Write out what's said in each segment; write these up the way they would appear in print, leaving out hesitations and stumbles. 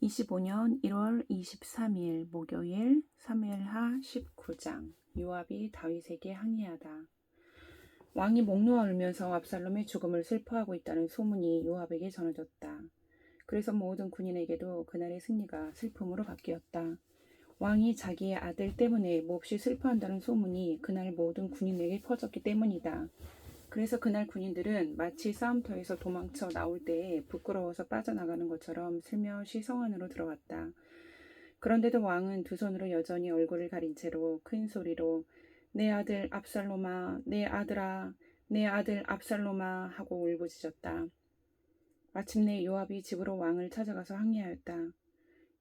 25년 1월 23일 목요일 사무엘하 19장. 요압이 다윗에게 항의하다. 왕이 목 놓아 울면서 압살롬의 죽음을 슬퍼하고 있다는 소문이 요압에게 전해졌다. 그래서 모든 군인에게도 그날의 승리가 슬픔으로 바뀌었다. 왕이 자기의 아들 때문에 몹시 슬퍼한다는 소문이 그날 모든 군인에게 퍼졌기 때문이다. 그래서 그날 군인들은 마치 싸움터에서 도망쳐 나올 때에 부끄러워서 빠져나가는 것처럼 슬며시 성 안으로 들어갔다. 그런데도 왕은 두 손으로 여전히 얼굴을 가린 채로 큰 소리로 내 아들 압살롬아, 내 아들아, 내 아들 압살롬아 하고 울부짖었다. 마침내 요압이 집으로 왕을 찾아가서 항의하였다.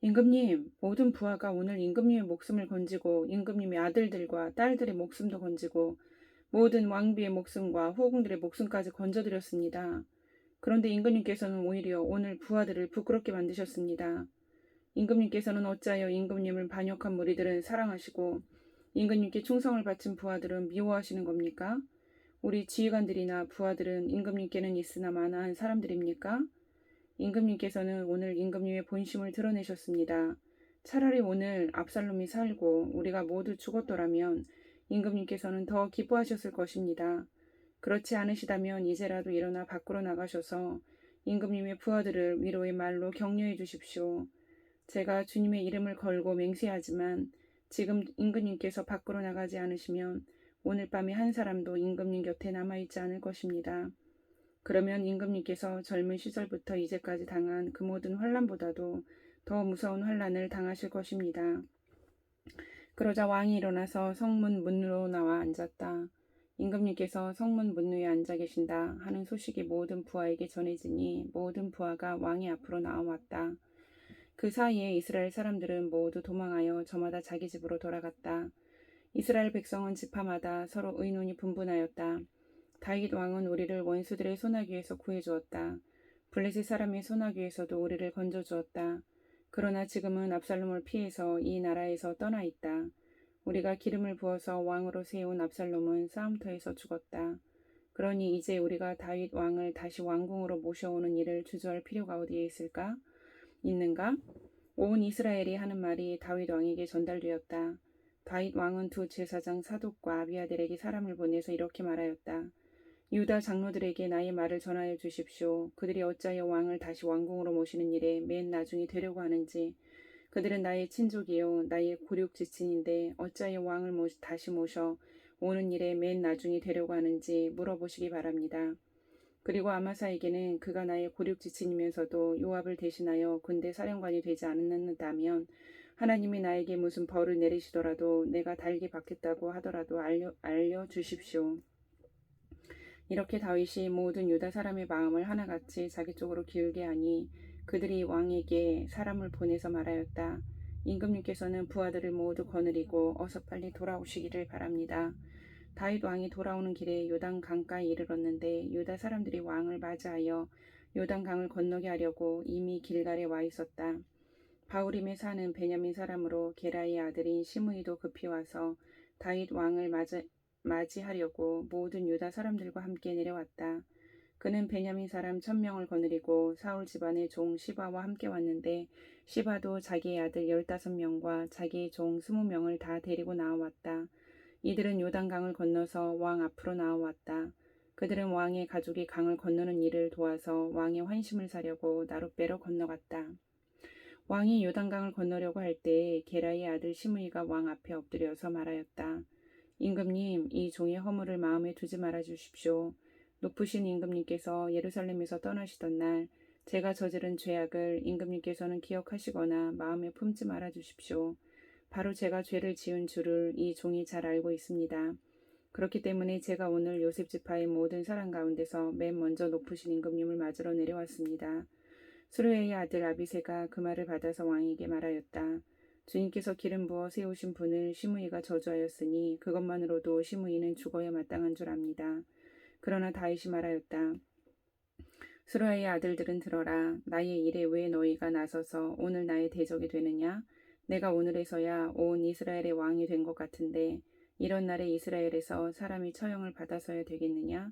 임금님, 모든 부하가 오늘 임금님의 목숨을 건지고 임금님의 아들들과 딸들의 목숨도 건지고 모든 왕비의 목숨과 후궁들의 목숨까지 건져드렸습니다. 그런데 임금님께서는 오히려 오늘 부하들을 부끄럽게 만드셨습니다. 임금님께서는 어찌하여 임금님을 반역한 무리들은 사랑하시고 임금님께 충성을 바친 부하들은 미워하시는 겁니까? 우리 지휘관들이나 부하들은 임금님께는 있으나 마나한 사람들입니까? 임금님께서는 오늘 임금님의 본심을 드러내셨습니다. 차라리 오늘 압살롬이 살고 우리가 모두 죽었더라면 임금님께서는 더 기뻐하셨을 것입니다. 그렇지 않으시다면 이제라도 일어나 밖으로 나가셔서 임금님의 부하들을 위로의 말로 격려해 주십시오. 제가 주님의 이름을 걸고 맹세하지만 지금 임금님께서 밖으로 나가지 않으시면 오늘 밤에 한 사람도 임금님 곁에 남아있지 않을 것입니다. 그러면 임금님께서 젊은 시절부터 이제까지 당한 그 모든 환난보다도 더 무서운 환난을 당하실 것입니다. 그러자 왕이 일어나서 성문 문으로 나와 앉았다. 임금님께서 성문 문위에 앉아 계신다 하는 소식이 모든 부하에게 전해지니 모든 부하가 왕의 앞으로 나와왔다. 그 사이에 이스라엘 사람들은 모두 도망하여 저마다 자기 집으로 돌아갔다. 이스라엘 백성은 지파마다 서로 의논이 분분하였다. 다윗 왕은 우리를 원수들의 소나기에서 구해주었다. 블레셋 사람의 소나기에서도 우리를 건져주었다. 그러나 지금은 압살롬을 피해서 이 나라에서 떠나 있다. 우리가 기름을 부어서 왕으로 세운 압살롬은 싸움터에서 죽었다. 그러니 이제 우리가 다윗 왕을 다시 왕궁으로 모셔오는 일을 주저할 필요가 어디에 있는가? 온 이스라엘이 하는 말이 다윗 왕에게 전달되었다. 다윗 왕은 두 제사장 사독과 아비아들에게 사람을 보내서 이렇게 말하였다. 유다 장로들에게 나의 말을 전하여 주십시오. 그들이 어찌하여 왕을 다시 왕궁으로 모시는 일에 맨 나중이 되려고 하는지. 그들은 나의 친족이요 나의 고륙지친인데 어찌하여 왕을 다시 모셔 오는 일에 맨 나중이 되려고 하는지 물어보시기 바랍니다. 그리고 아마사에게는 그가 나의 고륙지친이면서도 요압을 대신하여 군대 사령관이 되지 않는다면 하나님이 나에게 무슨 벌을 내리시더라도 내가 달게 받겠다고 하더라도 알려주십시오. 이렇게 다윗이 모든 유다 사람의 마음을 하나같이 자기 쪽으로 기울게 하니 그들이 왕에게 사람을 보내서 말하였다. 임금님께서는 부하들을 모두 거느리고 어서 빨리 돌아오시기를 바랍니다. 다윗 왕이 돌아오는 길에 요단 강가에 이르렀는데 유다 사람들이 왕을 맞이하여 요단 강을 건너게 하려고 이미 길갈에 와 있었다. 바후림에 사는 베냐민 사람으로 게라의 아들인 시므이도 급히 와서 다윗 왕을 맞이하려고 모든 유다 사람들과 함께 내려왔다. 그는 베냐민 사람 1000명을 거느리고 사울 집안의 종 시바와 함께 왔는데 시바도 자기의 아들 15명과 자기의 종 20명을 다 데리고 나와왔다. 이들은 요단강을 건너서 왕 앞으로 나와왔다. 그들은 왕의 가족이 강을 건너는 일을 도와서 왕의 환심을 사려고 나룻배로 건너갔다. 왕이 요단강을 건너려고 할 때에 게라의 아들 시므이가 왕 앞에 엎드려서 말하였다. 임금님, 이 종의 허물을 마음에 두지 말아 주십시오. 높으신 임금님께서 예루살렘에서 떠나시던 날 제가 저지른 죄악을 임금님께서는 기억하시거나 마음에 품지 말아 주십시오. 바로 제가 죄를 지은 줄을 이 종이 잘 알고 있습니다. 그렇기 때문에 제가 오늘 요셉 지파의 모든 사람 가운데서 맨 먼저 높으신 임금님을 맞으러 내려왔습니다. 수르야의 아들 아비새가 그 말을 받아서 왕에게 말하였다. 주님께서 기름 부어 세우신 분을 시므이가 저주하였으니 그것만으로도 시므이는 죽어야 마땅한 줄 압니다. 그러나 다윗이 말하였다. 수르야의 아들들은 들어라. 나의 일에 왜 너희가 나서서 오늘 나의 대적이 되느냐? 내가 오늘에서야 온 이스라엘의 왕이 된 것 같은데 이런 날에 이스라엘에서 사람이 처형을 받아서야 되겠느냐?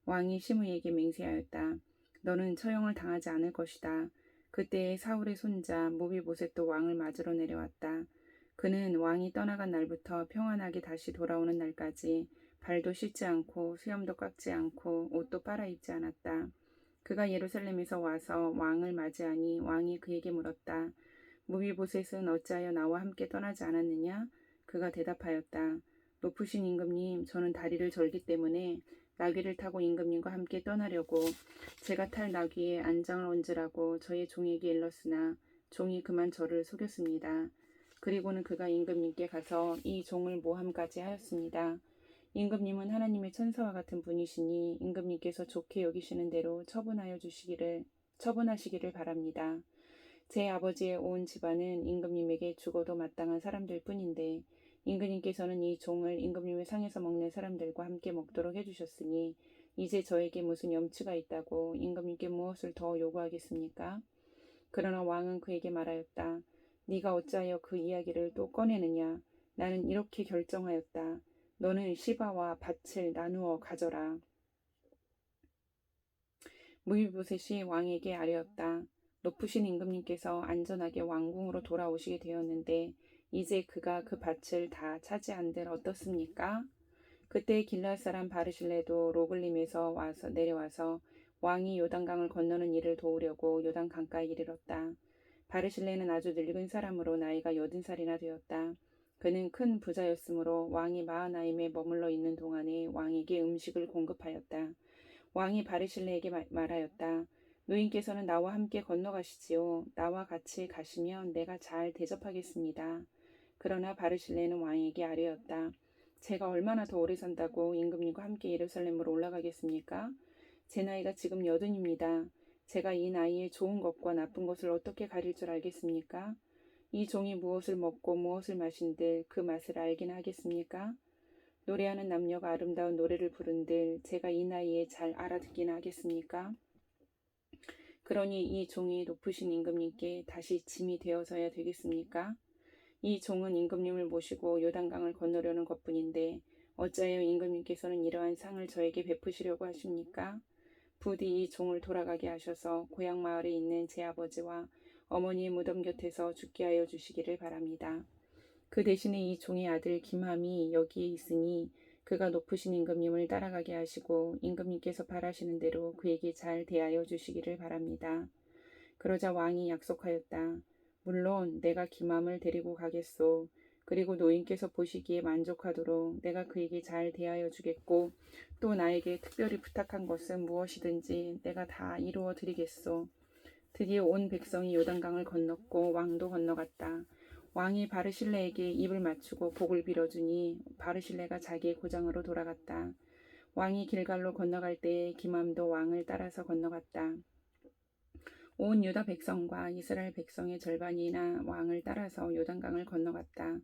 왕이 시므이에게 맹세하였다. 너는 처형을 당하지 않을 것이다. 그때에 사울의 손자 무비보셋도 왕을 맞으러 내려왔다. 그는 왕이 떠나간 날부터 평안하게 다시 돌아오는 날까지 발도 씻지 않고 수염도 깎지 않고 옷도 빨아입지 않았다. 그가 예루살렘에서 와서 왕을 맞이하니 왕이 그에게 물었다. 무비보셋은 어찌하여 나와 함께 떠나지 않았느냐? 그가 대답하였다. 높으신 임금님, 저는 다리를 절기 때문에 나귀를 타고 임금님과 함께 떠나려고 제가 탈 나귀에 안장을 얹으라고 저의 종에게 일렀으나 종이 그만 저를 속였습니다. 그리고는 그가 임금님께 가서 이 종을 모함까지 하였습니다. 임금님은 하나님의 천사와 같은 분이시니 임금님께서 좋게 여기시는 대로 처분하시기를 바랍니다. 제 아버지의 온 집안은 임금님에게 죽어도 마땅한 사람들 뿐인데 임금님께서는 이 종을 임금님의 상에서 먹는 사람들과 함께 먹도록 해주셨으니 이제 저에게 무슨 염치가 있다고 임금님께 무엇을 더 요구하겠습니까? 그러나 왕은 그에게 말하였다. 네가 어찌하여 그 이야기를 또 꺼내느냐? 나는 이렇게 결정하였다. 너는 시바와 밭을 나누어 가져라. 무비보셋이 왕에게 아뢰었다. 높으신 임금님께서 안전하게 왕궁으로 돌아오시게 되었는데 이제 그가 그 밭을 다 차지한들 어떻습니까? 그때 길르앗 사람 바르실레도 로글림에서 내려와서 왕이 요단강을 건너는 일을 도우려고 요단 강가에 이르렀다. 바르실레는 아주 늙은 사람으로 나이가 80살이나 되었다. 그는 큰 부자였으므로 왕이 마하나임에 머물러 있는 동안에 왕에게 음식을 공급하였다. 왕이 바르실레에게 말하였다. 노인께서는 나와 함께 건너가시지요. 나와 같이 가시면 내가 잘 대접하겠습니다. 그러나 바르실레는 왕에게 아뢰었다. 제가 얼마나 더 오래 산다고 임금님과 함께 예루살렘으로 올라가겠습니까? 제 나이가 지금 80입니다. 제가 이 나이에 좋은 것과 나쁜 것을 어떻게 가릴 줄 알겠습니까? 이 종이 무엇을 먹고 무엇을 마신들 그 맛을 알기나 하겠습니까? 노래하는 남녀가 아름다운 노래를 부른들 제가 이 나이에 잘 알아듣기나 하겠습니까? 그러니 이 종이 높으신 임금님께 다시 짐이 되어서야 되겠습니까? 이 종은 임금님을 모시고 요단강을 건너려는 것뿐인데 어찌하여 임금님께서는 이러한 상을 저에게 베푸시려고 하십니까? 부디 이 종을 돌아가게 하셔서 고향 마을에 있는 제 아버지와 어머니의 무덤 곁에서 죽게 하여 주시기를 바랍니다. 그 대신에 이 종의 아들 김함이 여기에 있으니 그가 높으신 임금님을 따라가게 하시고 임금님께서 바라시는 대로 그에게 잘 대하여 주시기를 바랍니다. 그러자 왕이 약속하였다. 물론 내가 김함을 데리고 가겠소. 그리고 노인께서 보시기에 만족하도록 내가 그에게 잘 대하여 주겠고 또 나에게 특별히 부탁한 것은 무엇이든지 내가 다 이루어 드리겠소. 드디어 온 백성이 요단강을 건넜고 왕도 건너갔다. 왕이 바르실레에게 입을 맞추고 복을 빌어주니 바르실레가 자기의 고장으로 돌아갔다. 왕이 길갈로 건너갈 때에 김함도 왕을 따라서 건너갔다. 온 유다 백성과 이스라엘 백성의 절반이나 왕을 따라서 요단강을 건너갔다.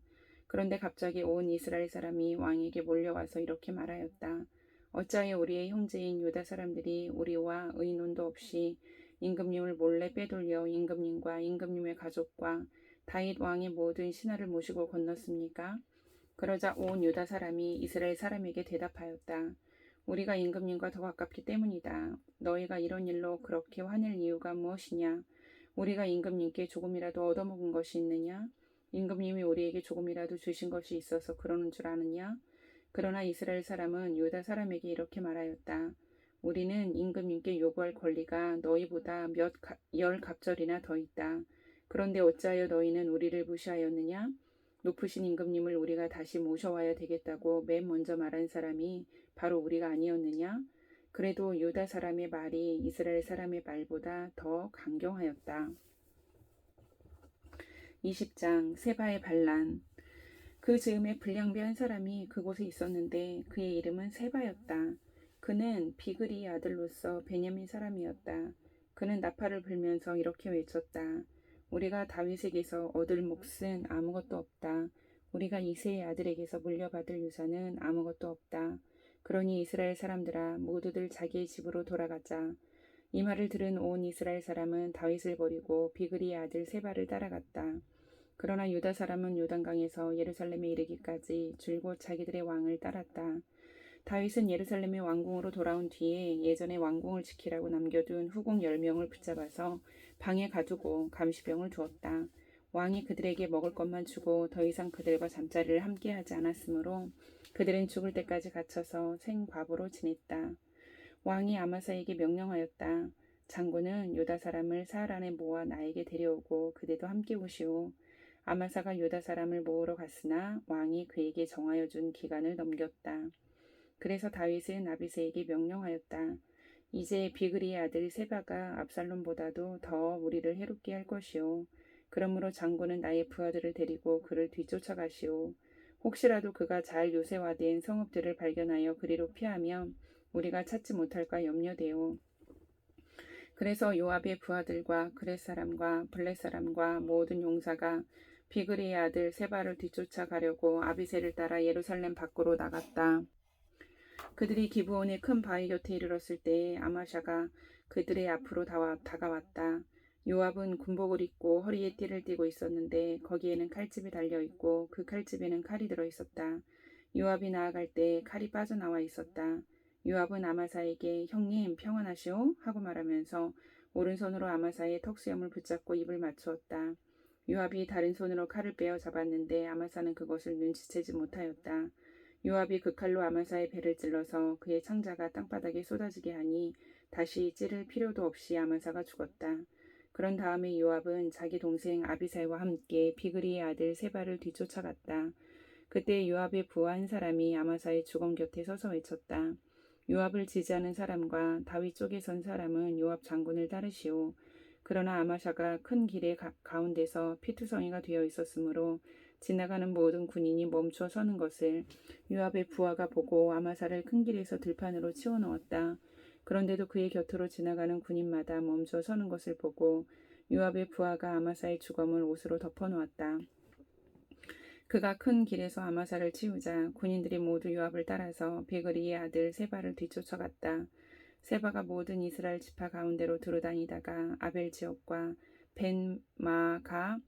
그런데 갑자기 온 이스라엘 사람이 왕에게 몰려와서 이렇게 말하였다. 어찌하여 우리의 형제인 유다 사람들이 우리와 의논도 없이 임금님을 몰래 빼돌려 임금님과 임금님의 가족과 다윗 왕의 모든 신하를 모시고 건넜습니까? 그러자 온 유다 사람이 이스라엘 사람에게 대답하였다. 우리가 임금님과 더 가깝기 때문이다. 너희가 이런 일로 그렇게 화낼 이유가 무엇이냐? 우리가 임금님께 조금이라도 얻어먹은 것이 있느냐? 임금님이 우리에게 조금이라도 주신 것이 있어서 그러는 줄 아느냐? 그러나 이스라엘 사람은 유다 사람에게 이렇게 말하였다. 우리는 임금님께 요구할 권리가 너희보다 열 갑절이나 더 있다. 그런데 어찌하여 너희는 우리를 무시하였느냐? 높으신 임금님을 우리가 다시 모셔와야 되겠다고 맨 먼저 말한 사람이 바로 우리가 아니었느냐? 그래도 유다 사람의 말이 이스라엘 사람의 말보다 더 강경하였다. 20장 세바의 반란. 그 즈음에 불량배 한 사람이 그곳에 있었는데 그의 이름은 세바였다. 그는 비그리의 아들로서 베냐민 사람이었다. 그는 나팔을 불면서 이렇게 외쳤다. 우리가 다윗에게서 얻을 몫은 아무것도 없다. 우리가 이새의 아들에게서 물려받을 유산은 아무것도 없다. 그러니 이스라엘 사람들아 모두들 자기의 집으로 돌아가자. 이 말을 들은 온 이스라엘 사람은 다윗을 버리고 비그리의 아들 세바를 따라갔다. 그러나 유다 사람은 요단강에서 예루살렘에 이르기까지 줄곧 자기들의 왕을 따랐다. 다윗은 예루살렘의 왕궁으로 돌아온 뒤에 예전에 왕궁을 지키라고 남겨둔 후궁 10명을 붙잡아서 방에 가두고 감시병을 두었다. 왕이 그들에게 먹을 것만 주고 더 이상 그들과 잠자리를 함께하지 않았으므로 그들은 죽을 때까지 갇혀서 생과부로 지냈다. 왕이 아마사에게 명령하였다. 장군은 유다 사람을 사흘 안에 모아 나에게 데려오고 그대도 함께 오시오. 아마사가 유다 사람을 모으러 갔으나 왕이 그에게 정하여 준 기간을 넘겼다. 그래서 다윗은 아비새에게 명령하였다. 이제 비그리의 아들 세바가 압살롬보다도 더 우리를 해롭게 할 것이오. 그러므로 장군은 나의 부하들을 데리고 그를 뒤쫓아가시오. 혹시라도 그가 잘 요새화된 성읍들을 발견하여 그리로 피하면 우리가 찾지 못할까 염려되오. 그래서 요압의 부하들과 그렛 사람과 블렛 사람과 모든 용사가 비그리의 아들 세바를 뒤쫓아가려고 아비새를 따라 예루살렘 밖으로 나갔다. 그들이 기브온의 큰 바위 곁에 이르렀을 때에 아마샤가 그들의 앞으로 다가왔다. 요압은 군복을 입고 허리에 띠를 띠고 있었는데 거기에는 칼집이 달려있고 그 칼집에는 칼이 들어있었다. 요압이 나아갈 때 칼이 빠져나와 있었다. 요압은 아마사에게 형님 평안하시오? 하고 말하면서 오른손으로 아마사의 턱수염을 붙잡고 입을 맞추었다. 요압이 다른 손으로 칼을 빼어 잡았는데 아마사는 그것을 눈치채지 못하였다. 요압이 그 칼로 아마사의 배를 찔러서 그의 창자가 땅바닥에 쏟아지게 하니 다시 찌를 필요도 없이 아마사가 죽었다. 그런 다음에 요압은 자기 동생 아비사이와 함께 비그리의 아들 세바를 뒤쫓아갔다. 그때 요압의 부하 한 사람이 아마사의 주검 곁에 서서 외쳤다. 요압을 지지하는 사람과 다윗 쪽에 선 사람은 요압 장군을 따르시오. 그러나 아마샤가 큰 길의 가운데서 피투성이가 되어 있었으므로 지나가는 모든 군인이 멈춰 서는 것을 요압의 부하가 보고 아마사를 큰 길에서 들판으로 치워 넣었다. 그런데도 그의 곁으로 지나가는 군인마다 멈춰 서는 것을 보고 요압의 부하가 아마사의 주검을 옷으로 덮어 놓았다. 그가 큰 길에서 아마사를 치우자 군인들이 모두 요압을 따라서 비그리의 아들 세바를 뒤쫓아갔다. 세바가 모든 이스라엘 지파 가운데로 두루다니다가 아벨 지역과 벤마가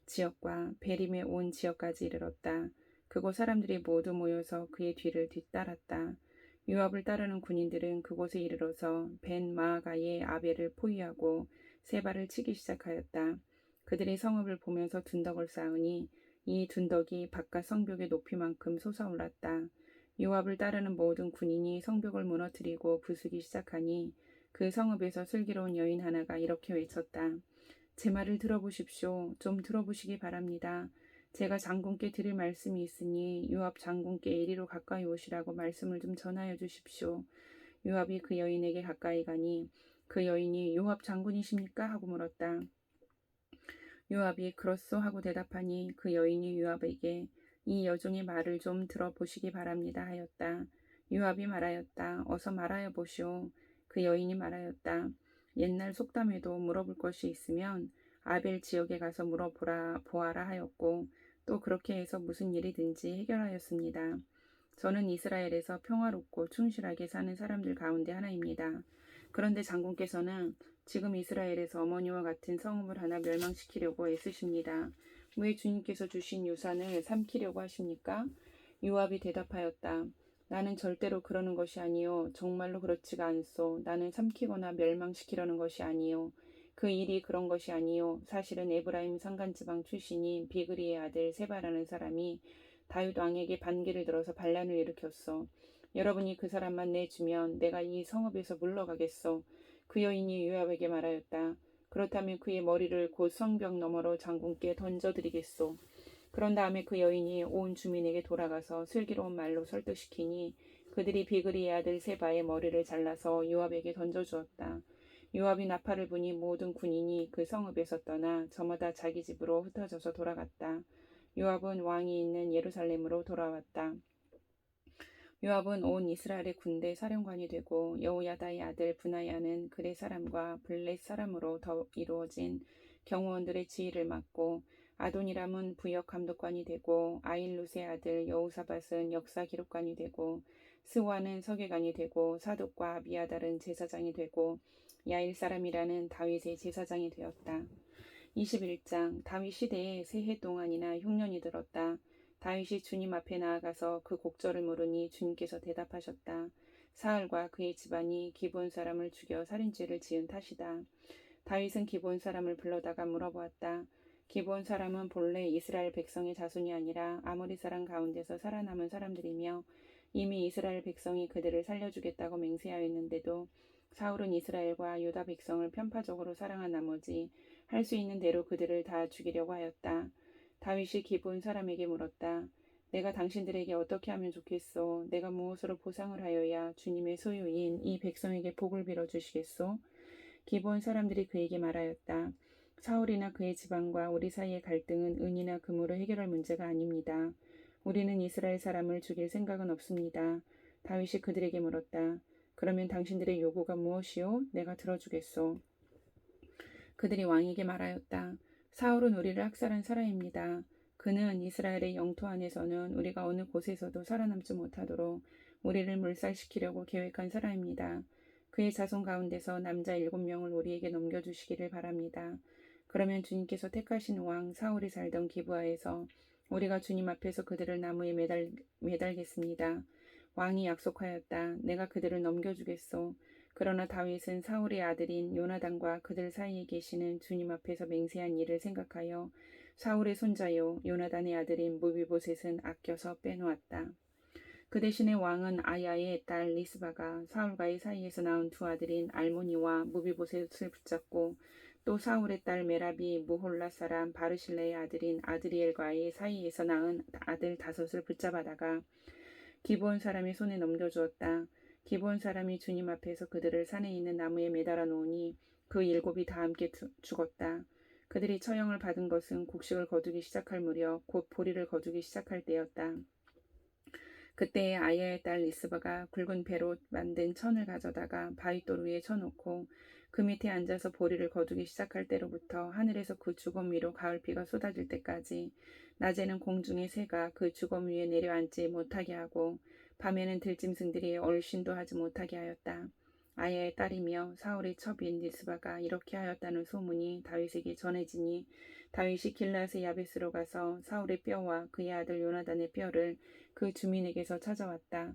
지역과 베림의 온 지역까지 이르렀다. 그곳 사람들이 모두 모여서 그의 뒤를 뒤따랐다. 요압을 따르는 군인들은 그곳에 이르러서 벤마가의 아벨을 포위하고 세바를 치기 시작하였다. 그들이 성읍을 보면서 둔덕을 쌓으니 이 둔덕이 바깥 성벽의 높이만큼 솟아올랐다. 요압을 따르는 모든 군인이 성벽을 무너뜨리고 부수기 시작하니 그 성읍에서 슬기로운 여인 하나가 이렇게 외쳤다. 제 말을 들어보십시오. 좀 들어보시기 바랍니다. 제가 장군께 드릴 말씀이 있으니 요압 장군께 이리로 가까이 오시라고 말씀을 좀 전하여 주십시오. 요압이 그 여인에게 가까이 가니 그 여인이 요압 장군이십니까? 하고 물었다. 요압이 그렇소 하고 대답하니 그 여인이 요압에게 이 여종의 말을 좀 들어보시기 바랍니다 하였다. 요압이 말하였다. 어서 말하여 보시오. 그 여인이 말하였다. 옛날 속담에도 물어볼 것이 있으면 아벨 지역에 가서 보아라 하였고 또 그렇게 해서 무슨 일이든지 해결하였습니다. 저는 이스라엘에서 평화롭고 충실하게 사는 사람들 가운데 하나입니다. 그런데 장군께서는 지금 이스라엘에서 어머니와 같은 성읍을 하나 멸망시키려고 애쓰십니다. 왜 주님께서 주신 유산을 삼키려고 하십니까? 요압이 대답하였다. 나는 절대로 그러는 것이 아니요. 정말로 그렇지가 않소. 나는 삼키거나 멸망시키려는 것이 아니요. 그 일이 그런 것이 아니요. 사실은 에브라임 산간지방 출신인 비그리의 아들 세바라는 사람이 다윗 왕에게 반기를 들어서 반란을 일으켰소. 여러분이 그 사람만 내주면 내가 이 성읍에서 물러가겠소. 그 여인이 요압에게 말하였다. 그렇다면 그의 머리를 곧 성벽 너머로 장군께 던져드리겠소. 그런 다음에 그 여인이 온 주민에게 돌아가서 슬기로운 말로 설득시키니 그들이 비그리의 아들 세바의 머리를 잘라서 요압에게 던져주었다. 요압이 나팔을 부니 모든 군인이 그 성읍에서 떠나 저마다 자기 집으로 흩어져서 돌아갔다. 요압은 왕이 있는 예루살렘으로 돌아왔다. 요압은 온 이스라엘의 군대 사령관이 되고 여호야다의 아들 브나야는 그렛 사람과 블렛 사람으로 더 이루어진 경호원들의 지휘를 맡고 아도니람은 부역 감독관이 되고 아일룻의 아들 여호사밧은 역사 기록관이 되고 스와는 서계관이 되고 사독과 아비아달은 제사장이 되고 야일 사람이라는 다윗의 제사장이 되었다. 21장 다윗 시대에 세 해 동안이나 흉년이 들었다. 다윗이 주님 앞에 나아가서 그 곡절을 물으니 주님께서 대답하셨다. 사울과 그의 집안이 기브온 사람을 죽여 살인죄를 지은 탓이다. 다윗은 기브온 사람을 불러다가 물어보았다. 기브온 사람은 본래 이스라엘 백성의 자손이 아니라 아모리 사람 가운데서 살아남은 사람들이며 이미 이스라엘 백성이 그들을 살려주겠다고 맹세하였는데도 사울은 이스라엘과 유다 백성을 편파적으로 사랑한 나머지 할 수 있는 대로 그들을 다 죽이려고 하였다. 다윗이 기브온 사람에게 물었다. 내가 당신들에게 어떻게 하면 좋겠소? 내가 무엇으로 보상을 하여야 주님의 소유인 이 백성에게 복을 빌어주시겠소? 기브온 사람들이 그에게 말하였다. 사울이나 그의 지방과 우리 사이의 갈등은 은이나 금으로 해결할 문제가 아닙니다. 우리는 이스라엘 사람을 죽일 생각은 없습니다. 다윗이 그들에게 물었다. 그러면 당신들의 요구가 무엇이요? 내가 들어주겠소. 그들이 왕에게 말하였다. 사울은 우리를 학살한 사람입니다. 그는 이스라엘의 영토 안에서는 우리가 어느 곳에서도 살아남지 못하도록 우리를 물살시키려고 계획한 사람입니다. 그의 자손 가운데서 남자 7명을 우리에게 넘겨주시기를 바랍니다. 그러면 주님께서 택하신 왕 사울이 살던 기브아에서 우리가 주님 앞에서 그들을 나무에 매달겠습니다. 왕이 약속하였다. 내가 그들을 넘겨주겠소. 그러나 다윗은 사울의 아들인 요나단과 그들 사이에 계시는 주님 앞에서 맹세한 일을 생각하여 사울의 손자요 요나단의 아들인 무비보셋은 아껴서 빼놓았다. 그 대신에 왕은 아야의 딸 리스바가 사울과의 사이에서 낳은 두 아들인 알모니와 무비보셋을 붙잡고 또 사울의 딸 메라비 무홀라 사람 바르실레의 아들인 아드리엘과의 사이에서 낳은 아들 5을 붙잡아다가 기브온 사람의 손에 넘겨주었다. 기브온 사람이 주님 앞에서 그들을 산에 있는 나무에 매달아 놓으니 그 7이 다 함께 죽었다. 그들이 처형을 받은 것은 곡식을 거두기 시작할 무렵 곧 보리를 거두기 시작할 때였다. 그때에 아야의 딸 리스바가 굵은 배로 만든 천을 가져다가 바윗돌 위에 쳐놓고 그 밑에 앉아서 보리를 거두기 시작할 때로부터 하늘에서 그 주검 위로 가을비가 쏟아질 때까지 낮에는 공중의 새가 그 주검 위에 내려앉지 못하게 하고 밤에는 들짐승들이 얼씬도 하지 못하게 하였다. 아야의 딸이며 사울의 첩인 리스바가 이렇게 하였다는 소문이 다윗에게 전해지니 다윗이 길앗의 야베스로 가서 사울의 뼈와 그의 아들 요나단의 뼈를 그 주민에게서 찾아왔다.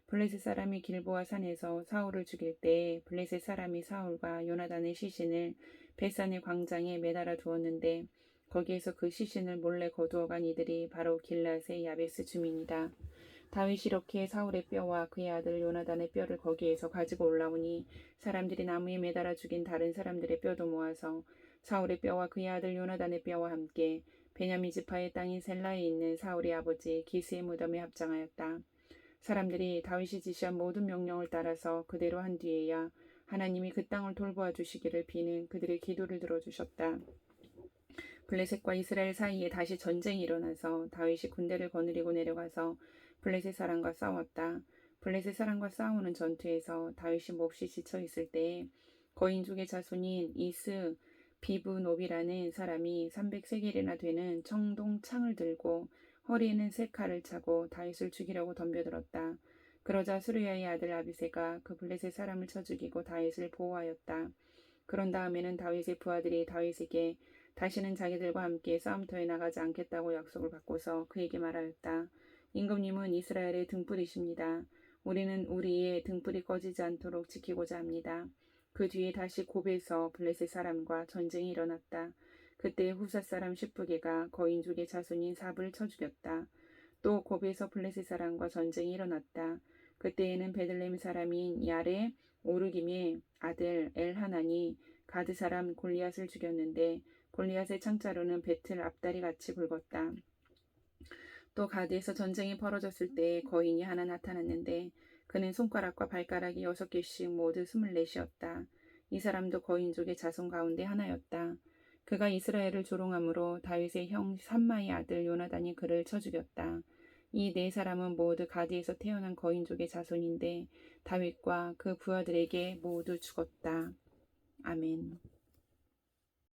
블레셋 사람이 길보아 산에서 사울을 죽일 때에 블레셋 사람이 사울과 요나단의 시신을 베산의 광장에 매달아 두었는데 거기에서 그 시신을 몰래 거두어간 이들이 바로 길앗의 야베스 주민이다. 다윗이 이렇게 사울의 뼈와 그의 아들 요나단의 뼈를 거기에서 가지고 올라오니 사람들이 나무에 매달아 죽인 다른 사람들의 뼈도 모아서 사울의 뼈와 그의 아들 요나단의 뼈와 함께 베냐민 지파의 땅인 셀라에 있는 사울의 아버지 기스의 무덤에 합장하였다. 사람들이 다윗이 지시한 모든 명령을 따라서 그대로 한 뒤에야 하나님이 그 땅을 돌보아 주시기를 비는 그들의 기도를 들어주셨다. 블레셋과 이스라엘 사이에 다시 전쟁이 일어나서 다윗이 군대를 거느리고 내려가서 블레셋 사람과 싸웠다. 블레셋 사람과 싸우는 전투에서 다윗이 몹시 지쳐 있을 때에 거인족의 자손인 이스 비브노비라는 사람이 300세겔이나 되는 청동 창을 들고 허리에는 3칼을 차고 다윗을 죽이려고 덤벼들었다. 그러자 수르야의 아들 아비새가 그 블레셋 사람을 쳐 죽이고 다윗을 보호하였다. 그런 다음에는 다윗의 부하들이 다윗에게 다시는 자기들과 함께 싸움터에 나가지 않겠다고 약속을 받고서 그에게 말하였다. 임금님은 이스라엘의 등불이십니다. 우리는 우리의 등불이 꺼지지 않도록 지키고자 합니다. 그 뒤에 다시 곱에서 블레셋 사람과 전쟁이 일어났다. 그때 후사 사람 십부게가 거인족의 자손인 삽을 쳐 죽였다. 또 곱에서 블레셋 사람과 전쟁이 일어났다. 그때에는 베들레헴 사람인 야레 오르김의 아들 엘하난이 가드 사람 골리앗을 죽였는데 골리앗의 창자로는 배틀 앞다리 같이 굵었다. 또 가드에서 전쟁이 벌어졌을 때 거인이 하나 나타났는데 그는 손가락과 발가락이 6개씩 모두 24이었다. 이 사람도 거인족의 자손 가운데 하나였다. 그가 이스라엘을 조롱함으로 다윗의 형 삼마의 아들 요나단이 그를 쳐 죽였다. 이 4사람은 모두 가드에서 태어난 거인족의 자손인데 다윗과 그 부하들에게 모두 죽었다. 아멘.